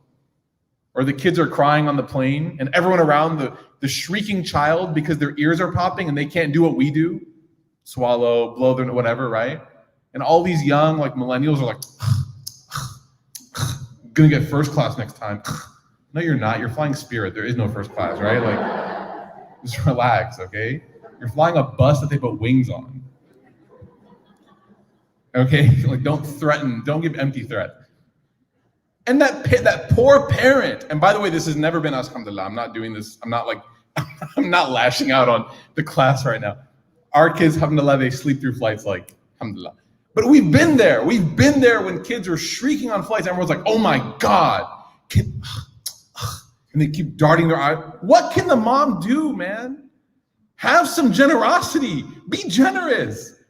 Or the kids are crying on the plane and everyone around the shrieking child because their ears are popping and they can't do what we do, swallow, blow their whatever, right? And all these young like millennials are like, gonna get first class next time. No, you're not. You're flying Spirit. There is no first class, right? Like, just relax, okay? You're flying a bus that they put wings on. Okay, like don't threaten, don't give empty threat. And that poor parent, and by the way, this has never been us, alhamdulillah. I'm not doing this, I'm not lashing out on the class right now. Our kids, alhamdulillah, they sleep through flights like, alhamdulillah. But we've been there when kids were shrieking on flights, everyone's like, oh my God. And they keep darting their eye. What can the mom do, man? Have some generosity. Be generous.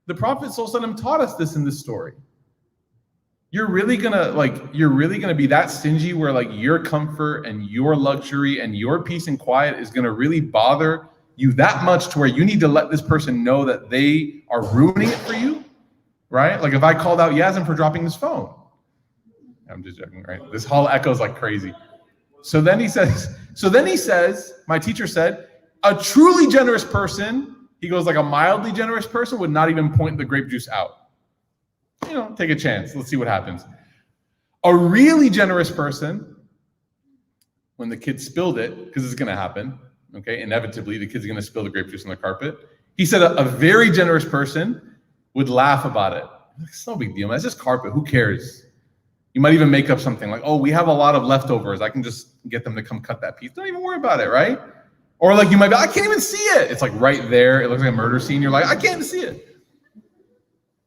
The Prophet ﷺ taught us this in this story. You're really gonna be that stingy where like your comfort and your luxury and your peace and quiet is gonna really bother you that much to where you need to let this person know that they are ruining it for you, right? Like if I called out Yazin for dropping his phone. I'm just joking, right? This hall echoes like crazy. So then he says, my teacher said, a truly generous person, he goes like a mildly generous person would not even point the grape juice out. You know, take a chance. Let's see what happens. A really generous person, when the kid spilled it, because it's going to happen, okay, inevitably, the kid's going to spill the grape juice on the carpet. He said a very generous person would laugh about it. It's no big deal, man. It's just carpet. Who cares? You might even make up something like, oh, we have a lot of leftovers. I can just get them to come cut that piece. Don't even worry about it, right? Or like you might be, I can't even see it. It's like right there. It looks like a murder scene. You're like, I can't even see it.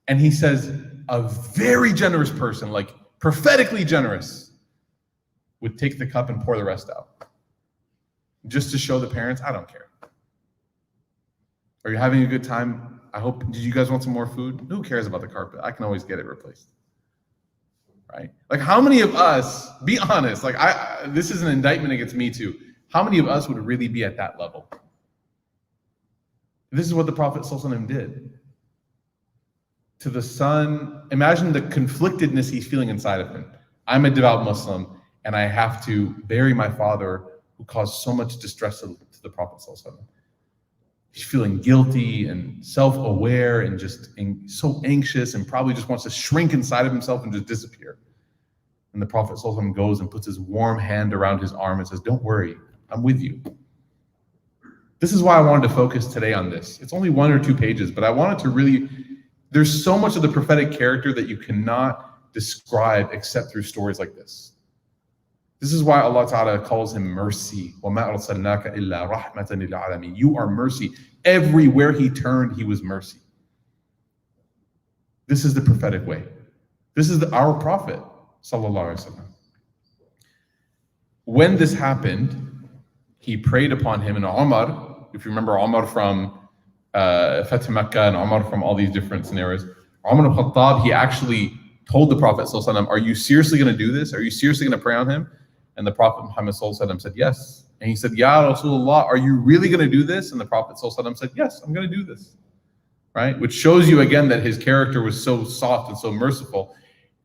And he says, a very generous person, like prophetically generous, would take the cup and pour the rest out. Just to show the parents, I don't care. Are you having a good time? I hope, did you guys want some more food? Who cares about the carpet? I can always get it replaced. Right? Like how many of us, be honest, like this is an indictment against me too. How many of us would really be at that level? This is what the Prophet ﷺ did. To the son, imagine the conflictedness he's feeling inside of him. I'm a devout Muslim and I have to bury my father who caused so much distress to the Prophet ﷺ. He's feeling guilty and self-aware and just so anxious and probably just wants to shrink inside of himself and just disappear. And the Prophet ﷺ goes and puts his warm hand around his arm and says, don't worry, I'm with you. This is why I wanted to focus today on this. It's only 1 or 2 pages, but I wanted to really, there's so much of the prophetic character that you cannot describe except through stories like this. This is why Allah Ta'ala calls him mercy. وَمَا أَرْسَلْنَاكَ إِلَّا رَحْمَةً لِلْعَالَمِينَ. You are mercy. Everywhere he turned, he was mercy. This is the prophetic way. This is our Prophet, sallallahu alaihi wasallam. When this happened, he prayed upon him, and Umar, if you remember Umar from Fath Makkah and Umar from all these different scenarios, Umar al-Khattab, he actually told the Prophet sallallahu alaihi wasallam, are you seriously going to do this? Are you seriously going to pray on him? And the Prophet Muhammad sallallahu alaihi wasallam said, yes. And he said, Ya Rasulullah, are you really going to do this? And the Prophet sallallahu alaihi wasallam said, yes, I'm going to do this. Right? Which shows you again that his character was so soft and so merciful.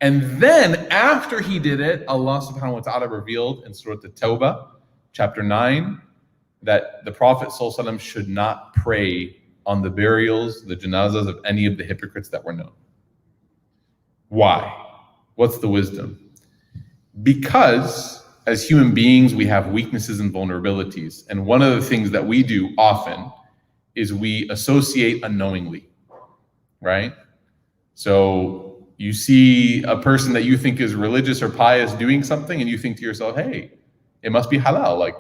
And then after he did it, Allah subhanahu wa ta'ala revealed in Surah At-Tawbah, chapter 9, that the Prophet sallallahu alaihi wasallam should not pray on the burials, the janazas of any of the hypocrites that were known. Why? What's the wisdom? Because as human beings, we have weaknesses and vulnerabilities. And one of the things that we do often is we associate unknowingly, right? So you see a person that you think is religious or pious doing something and you think to yourself, hey, it must be halal. Like,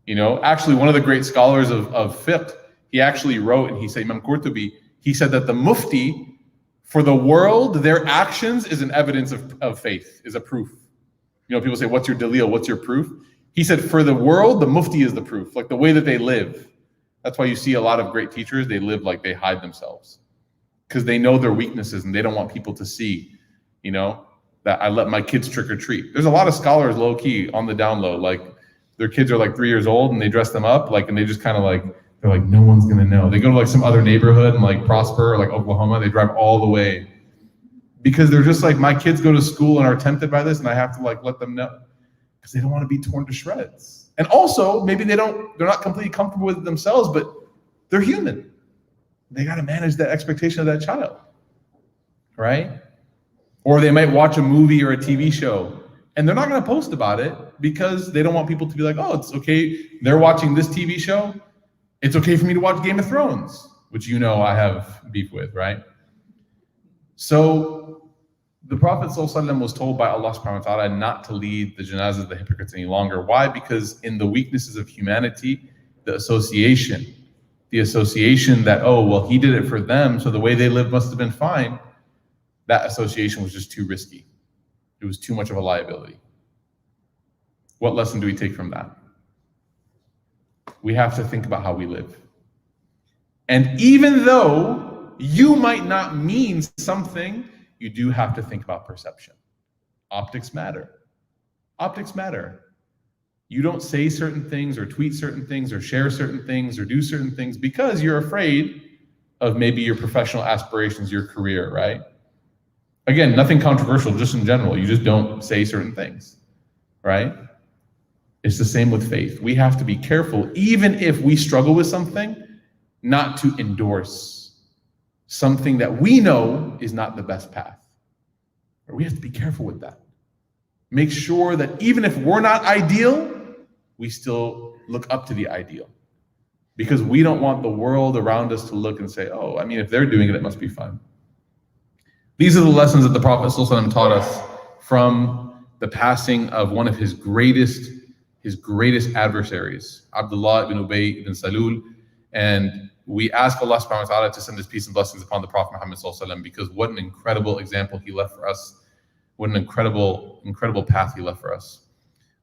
you know, actually one of the great scholars of fiqh, he actually wrote, and he said, Imam Qurtubi, he said that the mufti, for the world, their actions is an evidence of faith, is a proof. You know, people say, what's your dalil? What's your proof? He said, for the world, the mufti is the proof, like the way that they live. That's why you see a lot of great teachers, they live like they hide themselves because they know their weaknesses and they don't want people to see, you know, that I let my kids trick or treat. There's a lot of scholars low key on the down low, like their kids are like 3 years old and they dress them up, like, and they just kind of like, they're like, no one's gonna know. They go to like some other neighborhood in like Prosper or like Oklahoma, they drive all the way because they're just like, my kids go to school and are tempted by this and I have to like let them know because they don't want to be torn to shreds. And also maybe they're not completely comfortable with it themselves, but they're human. They got to manage that expectation of that child, right? Or they might watch a movie or a TV show and they're not going to post about it because they don't want people to be like, oh, it's okay. They're watching this TV show. It's okay for me to watch Game of Thrones, which you know I have beef with, right? So the Prophet ﷺ was told by Allah subhanahu wa ta'ala not to lead the janazas of the hypocrites any longer. Why? Because in the weaknesses of humanity, the association that, oh, well, he did it for them, so the way they lived must have been fine, that association was just too risky. It was too much of a liability. What lesson do we take from that? We have to think about how we live. And even though you might not mean something, you do have to think about perception. Optics matter. Optics matter. You don't say certain things or tweet certain things or share certain things or do certain things because you're afraid of maybe your professional aspirations, your career, right? Again, nothing controversial, just in general. You just don't say certain things, right? It's the same with faith. We have to be careful, even if we struggle with something, not to endorse something that we know is not the best path. We have to be careful with that. Make sure that even if we're not ideal, we still look up to the ideal. Because we don't want the world around us to look and say, oh, I mean, if they're doing it, it must be fun. These are the lessons that the Prophet ﷺ taught us from the passing of one of his greatest adversaries, Abdullah ibn Ubay ibn Salul. And we ask Allah subhanahu wa ta'ala to send his peace and blessings upon the Prophet Muhammad ﷺ, because what an incredible example he left for us. What an incredible path he left for us.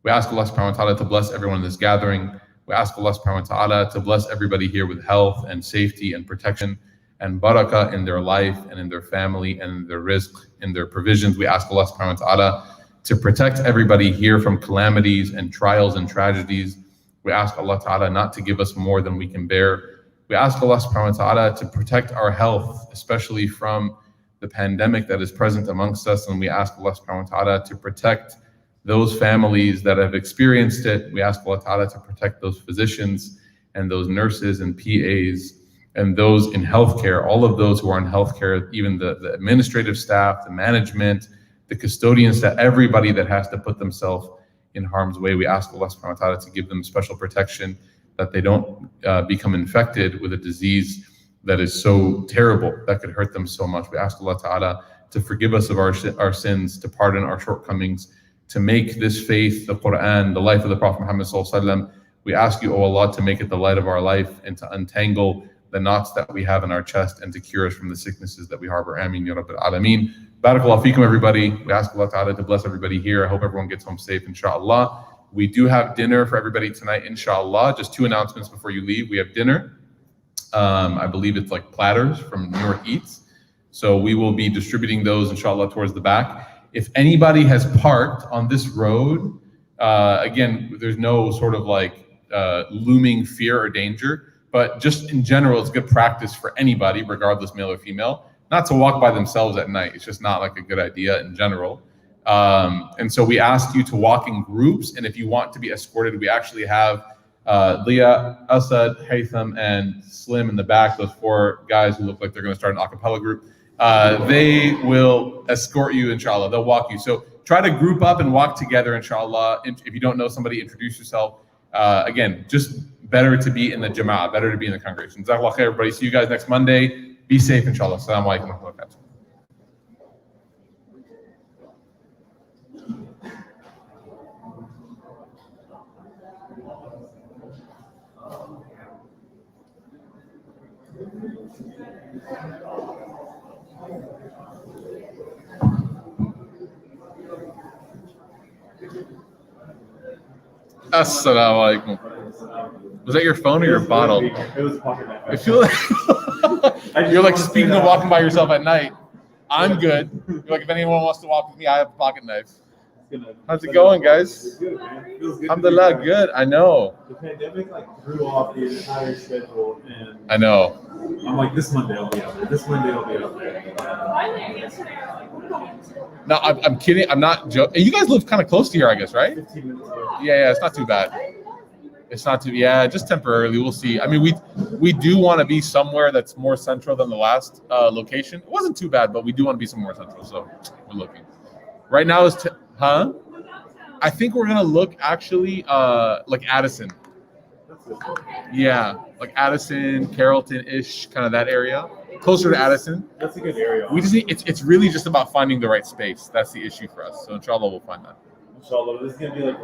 We ask Allah subhanahu wa ta'ala to bless everyone in this gathering. We ask Allah subhanahu wa ta'ala to bless everybody here with health and safety and protection and barakah in their life and in their family and in their rizq, in their provisions. We ask Allah subhanahu wa ta'ala to protect everybody here from calamities and trials and tragedies. We ask Allah ta'ala not to give us more than we can bear. We ask Allah subhanahu wa ta'ala to protect our health, especially from the pandemic that is present amongst us. And we ask Allah subhanahu wa ta'ala to protect those families that have experienced it. We ask Allah ta'ala to protect those physicians and those nurses and PAs and those in healthcare, all of those who are in healthcare, even the administrative staff, the management, the custodians, to everybody that has to put themselves in harm's way. We ask Allah subhanahu wa ta'ala to give them special protection, that they don't become infected with a disease that is so terrible, that could hurt them so much. We ask Allah ta'ala to forgive us of our sins, to pardon our shortcomings, to make this faith, the Quran, the life of the Prophet Muhammad sallallahu alaihi wasallam. We ask you, O Allah, to make it the light of our life and to untangle the knots that we have in our chest and to cure us from the sicknesses that we harbor. Ameen, Ya Rabbil Alameen. Barakallahu feekum, everybody. We ask Allah ta'ala to bless everybody here. I hope everyone gets home safe, inshallah. We do have dinner for everybody tonight, inshallah. Just 2 announcements before you leave. We have dinner. I believe it's like platters from New York Eats. So we will be distributing those, inshallah, towards the back. If anybody has parked on this road, again, there's no sort of like looming fear or danger, but just in general, it's good practice for anybody, regardless male or female, not to walk by themselves at night. It's just not like a good idea in general. And so we ask you to walk in groups, and if you want to be escorted, we actually have Leah, Asad, Haytham, and Slim in the back, those 4 guys who look like they're going to start an a cappella group. They will escort you, inshallah. They'll walk you. So try to group up and walk together, inshallah. If you don't know somebody, introduce yourself. Again, just better to be in the jama'ah, better to be in the congregation. Jazakallah khair, everybody. See you guys next Monday. Be safe, inshallah. Assalamu alaikum wa rahmatullahi. Assalamu alaikum. Was that your phone or your bottle? It was pocket knife. I feel like you're like, speaking of walking by yourself at night, I'm good. You're like, if anyone wants to walk with me, I have a pocket knife. How's it going, guys? It's good, man. It feels good. Alhamdulillah, good. I know. The pandemic threw off the entire schedule, and I know. I'm like, this Monday I'll be out there. This Monday I'll be out there. No, I'm kidding. I'm not joking. You guys live kind of close to here, I guess, right? 15 minutes away. Yeah, it's not too bad. It's not too, just temporarily. We'll see. I mean, we do want to be somewhere that's more central than the last location. It wasn't too bad, but we do want to be somewhere central, so we're looking. Right now is, I think we're going to look actually like Addison. Yeah, like Addison, Carrollton-ish, kind of that area. Closer to Addison. That's a good area. We just need, it's really just about finding the right space. That's the issue for us. So inshallah, we'll find that. Inshallah, this is going to be like